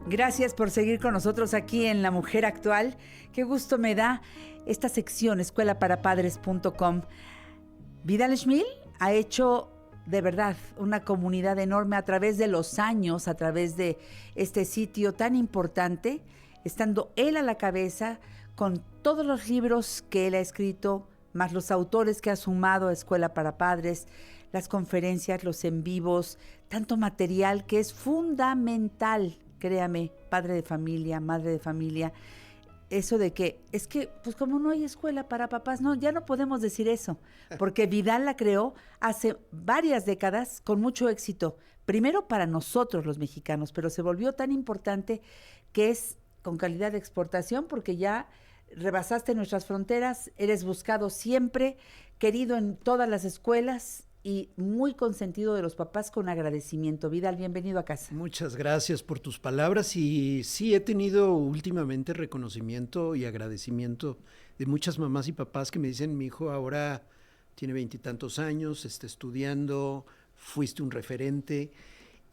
Gracias por seguir con nosotros aquí en La Mujer Actual. Qué gusto me da esta sección, escuelaparapadres.com. Vidal Schmil ha hecho de verdad una comunidad enorme a través de los años, a través de este sitio tan importante, estando él a la cabeza con todos los libros que él ha escrito, más los autores que ha sumado a Escuela para Padres, las conferencias, los en vivos, tanto material que es fundamental. Créame, padre de familia, madre de familia, eso de que, es que, pues como no hay escuela para papás, no, ya no podemos decir eso, porque Vidal la creó hace varias décadas con mucho éxito, primero para nosotros los mexicanos, pero se volvió tan importante que es con calidad de exportación, porque ya rebasaste nuestras fronteras, eres buscado siempre, querido en todas las escuelas, y muy consentido de los papás, con agradecimiento. Vidal, bienvenido a casa. Muchas gracias por tus palabras, y sí, he tenido últimamente reconocimiento y agradecimiento de muchas mamás y papás que me dicen: mi hijo ahora tiene 20 y tantos años, está estudiando, fuiste un referente.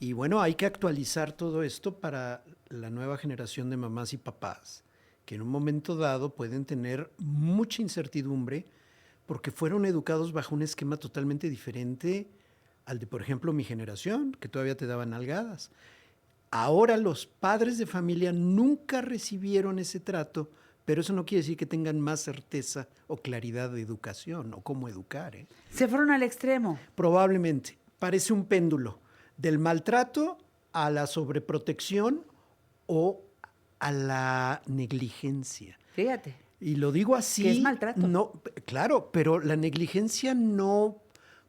Y bueno, hay que actualizar todo esto para la nueva generación de mamás y papás, que en un momento dado pueden tener mucha incertidumbre porque fueron educados bajo un esquema totalmente diferente al de, por ejemplo, mi generación, que todavía te daban nalgadas. Ahora los padres de familia nunca recibieron ese trato, pero eso no quiere decir que tengan más certeza o claridad de educación o cómo educar, ¿eh? Se fueron al extremo. Probablemente. Parece un péndulo del maltrato a la sobreprotección o a la negligencia. Fíjate. Y lo digo así. Que es maltrato. No, claro, pero la negligencia no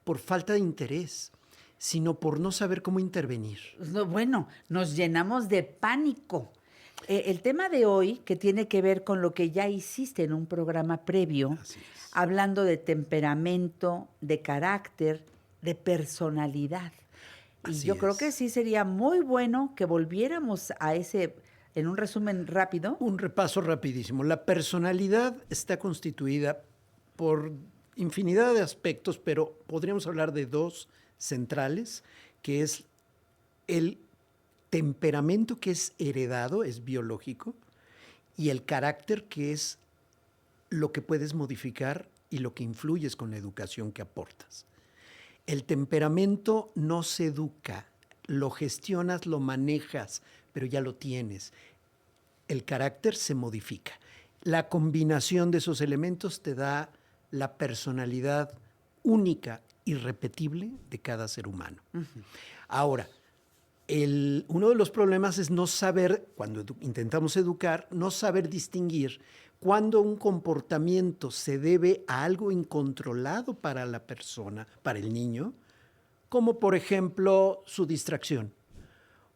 por falta de interés, sino por no saber cómo intervenir. No, bueno, nos llenamos de pánico. El tema de hoy, que tiene que ver con lo que ya hiciste en un programa previo, hablando de temperamento, de carácter, de personalidad. Y yo creo que sí sería muy bueno que volviéramos a ese, en un resumen rápido. Un repaso rapidísimo. La personalidad está constituida por infinidad de aspectos, pero podríamos hablar de dos centrales, que es el temperamento, que es heredado, es biológico, y el carácter, que es lo que puedes modificar y lo que influyes con la educación que aportas. El temperamento no se educa, lo gestionas, lo manejas, pero ya lo tienes. El carácter se modifica. La combinación de esos elementos te da la personalidad única, irrepetible de cada ser humano. Ahora, uno de los problemas es no saber, cuando intentamos educar, no saber distinguir cuando un comportamiento se debe a algo incontrolado para la persona, para el niño, como por ejemplo su distracción,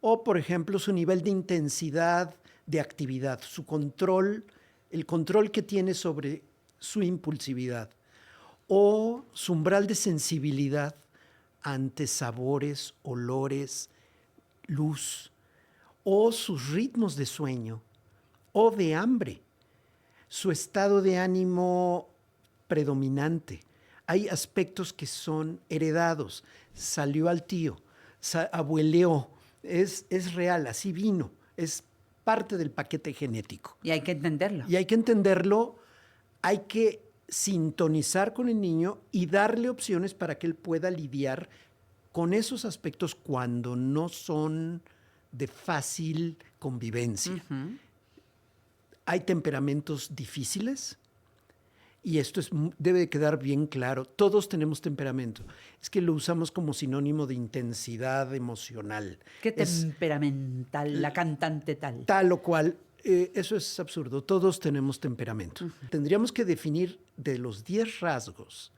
o por ejemplo su nivel de intensidad de actividad, su control, el control que tiene sobre su impulsividad, o su umbral de sensibilidad ante sabores, olores, luz, o sus ritmos de sueño o de hambre, su estado de ánimo predominante. Hay aspectos que son heredados. Salió al tío, abueleó, es real, así vino, es parte del paquete genético. Y hay que entenderlo. Y hay que entenderlo, hay que sintonizar con el niño y darle opciones para que él pueda lidiar con esos aspectos cuando no son de fácil convivencia. Hay temperamentos difíciles, y esto debe de quedar bien claro. Todos tenemos temperamento. Es que lo usamos como sinónimo de intensidad emocional. ¿Qué temperamental, la cantante tal? Tal o cual. Eso es absurdo. Todos tenemos temperamento. Tendríamos que definir de los 10 rasgos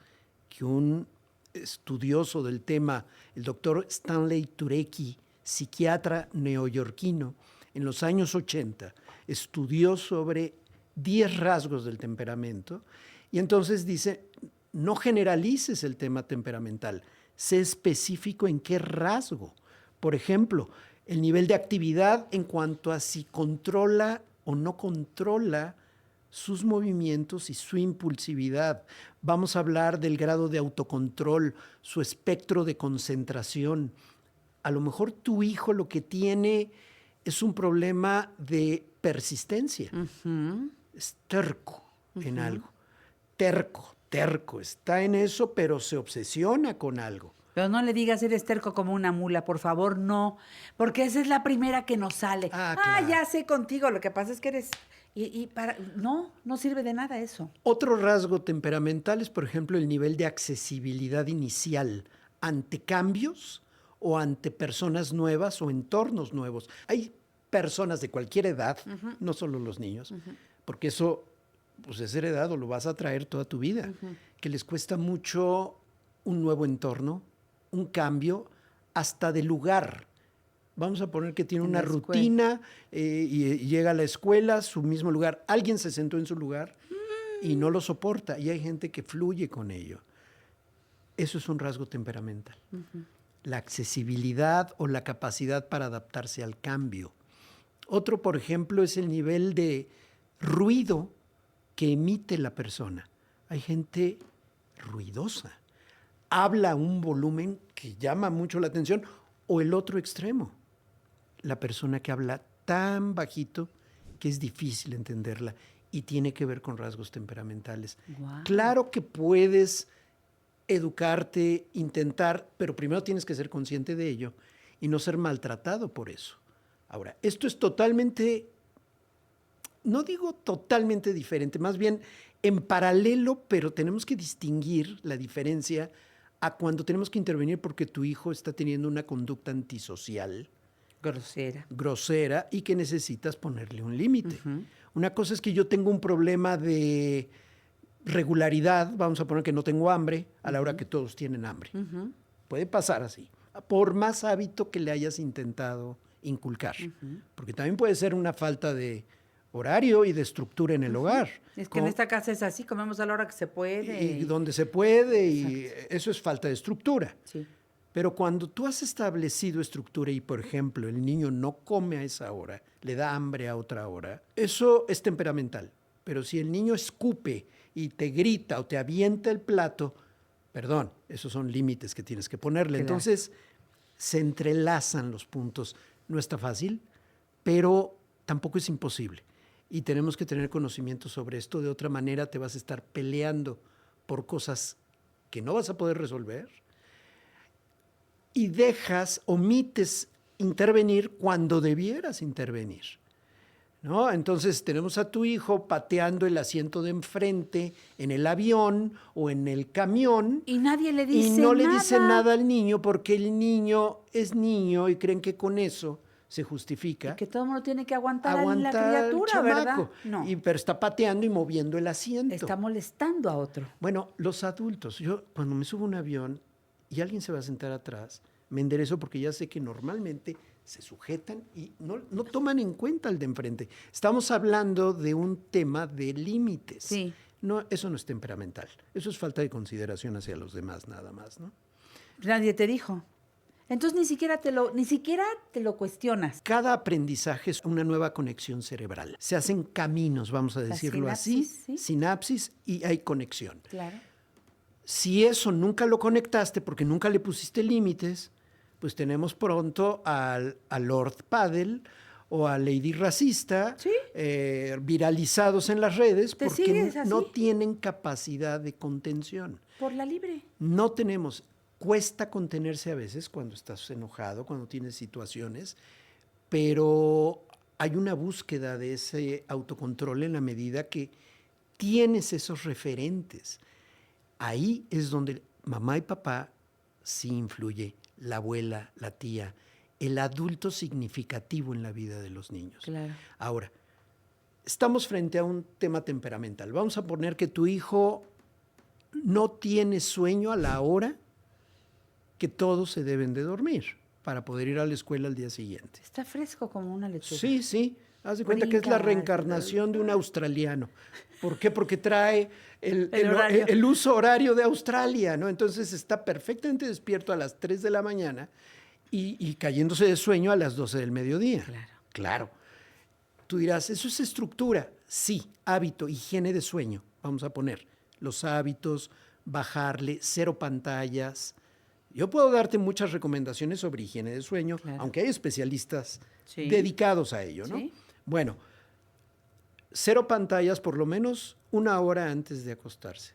que un estudioso del tema, el doctor Stanley Turecki, psiquiatra neoyorquino, en los años 80, estudió sobre 10 rasgos del temperamento, y entonces dice: no generalices el tema temperamental, sé específico en qué rasgo. Por ejemplo, el nivel de actividad en cuanto a si controla o no controla sus movimientos y su impulsividad. Vamos a hablar del grado de autocontrol, su espectro de concentración. A lo mejor tu hijo lo que tiene es un problema de persistencia. Es terco en algo. Terco. Está en eso, pero se obsesiona con algo. Pero no le digas eres terco como una mula, por favor, no. Porque esa es la primera que nos sale. Claro. Ya sé contigo, lo que pasa es que eres... No sirve de nada eso. Otro rasgo temperamental es, por ejemplo, el nivel de accesibilidad inicial ante cambios o ante personas nuevas o entornos nuevos. Hay personas de cualquier edad, no solo los niños, porque eso pues, es heredado, lo vas a traer toda tu vida, que les cuesta mucho un nuevo entorno, un cambio, hasta de lugar. Vamos a poner que tiene una rutina y llega a la escuela, su mismo lugar. Alguien se sentó en su lugar y no lo soporta. Y hay gente que fluye con ello. Eso es un rasgo temperamental. La accesibilidad o la capacidad para adaptarse al cambio. Otro, por ejemplo, es el nivel de ruido que emite la persona. Hay gente ruidosa. Habla a un volumen que llama mucho la atención. O el otro extremo. La persona que habla tan bajito que es difícil entenderla y tiene que ver con rasgos temperamentales. Wow. Claro que puedes educarte, intentar, pero primero tienes que ser consciente de ello y no ser maltratado por eso. Ahora, esto es totalmente, no digo totalmente diferente, más bien en paralelo, pero tenemos que distinguir la diferencia a cuando tenemos que intervenir porque tu hijo está teniendo una conducta antisocial, grosera y que necesitas ponerle un límite. Una cosa es que yo tengo un problema de regularidad, vamos a poner que no tengo hambre a la hora que todos tienen hambre. Puede pasar así, por más hábito que le hayas intentado inculcar, porque también puede ser una falta de horario y de estructura en el hogar. Es que en esta casa es así, comemos a la hora que se puede. Y donde se puede, y eso es falta de estructura. Sí. Pero cuando tú has establecido estructura y, por ejemplo, el niño no come a esa hora, le da hambre a otra hora, eso es temperamental. Pero si el niño escupe y te grita o te avienta el plato, perdón, esos son límites que tienes que ponerle. Claro. Entonces, se entrelazan los puntos. No está fácil, pero tampoco es imposible. Y tenemos que tener conocimiento sobre esto. De otra manera, te vas a estar peleando por cosas que no vas a poder resolver y omites intervenir cuando debieras intervenir, ¿no? Entonces tenemos a tu hijo pateando el asiento de enfrente en el avión o en el camión y nadie le dice y no le dice nada al niño porque el niño es niño y creen que con eso se justifica. Y que todo el mundo tiene que aguantar a la criatura, ¿verdad? No. Pero está pateando y moviendo el asiento. Está molestando a otro. Bueno, los adultos, yo cuando me subo a un avión y alguien se va a sentar atrás, me enderezo porque ya sé que normalmente se sujetan y no toman en cuenta al de enfrente. Estamos hablando de un tema de límites. Sí. No, eso no es temperamental. Eso es falta de consideración hacia los demás nada más, ¿no? Nadie te dijo. Entonces ni siquiera te lo cuestionas. Cada aprendizaje es una nueva conexión cerebral. Se hacen caminos, vamos a decirlo así, ¿sí? Sinapsis, y hay conexión. Claro. Si eso nunca lo conectaste porque nunca le pusiste límites, pues tenemos pronto a Lord Paddle o a Lady Racista, ¿sí? Viralizados en las redes porque no así? tienen capacidad de contención. Por la libre. No tenemos. Cuesta contenerse a veces cuando estás enojado, cuando tienes situaciones, pero hay una búsqueda de ese autocontrol en la medida que tienes esos referentes. Ahí es donde mamá y papá sí influye, la abuela, la tía, el adulto significativo en la vida de los niños. Claro. Ahora, estamos frente a un tema temperamental. Vamos a poner que tu hijo no tiene sueño a la hora que todos se deben de dormir para poder ir a la escuela al día siguiente. Está fresco como una lechuga. Sí. Haz de cuenta que es la reencarnación de un australiano. ¿Por qué? Porque trae el uso horario de Australia, ¿no? Entonces está perfectamente despierto a las 3 de la mañana y cayéndose de sueño a las 12 del mediodía. Claro. Tú dirás, ¿eso es estructura? Sí, hábito, higiene de sueño. Vamos a poner los hábitos, bajarle, 0 pantallas, Yo puedo darte muchas recomendaciones sobre higiene de sueño, Claro. aunque hay especialistas Sí. dedicados a ello, ¿no? Sí. Bueno, 0 pantallas por lo menos 1 hora antes de acostarse.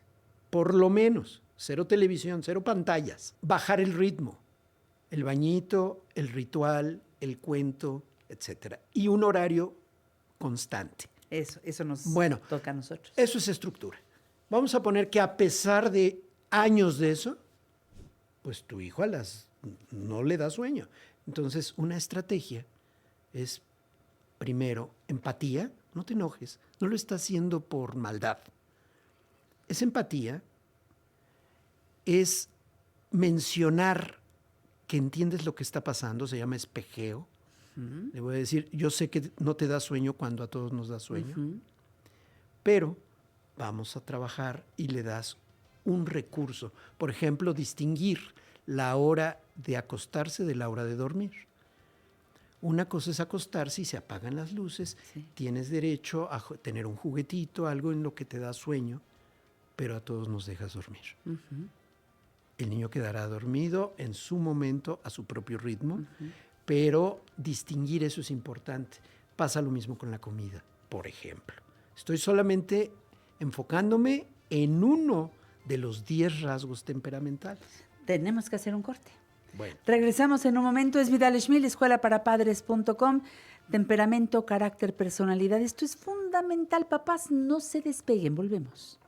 Por lo menos. 0 televisión, 0 pantallas. Bajar el ritmo. El bañito, el ritual, el cuento, etcétera. Y un horario constante. Eso nos Bueno, toca a nosotros. Eso es estructura. Vamos a poner que a pesar de años de eso, pues tu hijo no le da sueño. Entonces, una estrategia es, primero, empatía. No te enojes, no lo está haciendo por maldad. Es empatía, es mencionar que entiendes lo que está pasando, se llama espejeo. Le voy a decir, yo sé que no te da sueño cuando a todos nos da sueño, pero vamos a trabajar y le das un recurso. Por ejemplo, distinguir la hora de acostarse de la hora de dormir. Una cosa es acostarse y se apagan las luces. Sí. Tienes derecho a tener un juguetito, algo en lo que te da sueño, pero a todos nos dejas dormir. El niño quedará dormido en su momento, a su propio ritmo, pero distinguir eso es importante. Pasa lo mismo con la comida, por ejemplo. Estoy solamente enfocándome en uno de los 10 rasgos temperamentales. Tenemos que hacer un corte. Bueno. Regresamos en un momento. Es Vidal Schmil, escuelaparapadres.com. Temperamento, carácter, personalidad. Esto es fundamental, papás. No se despeguen. Volvemos.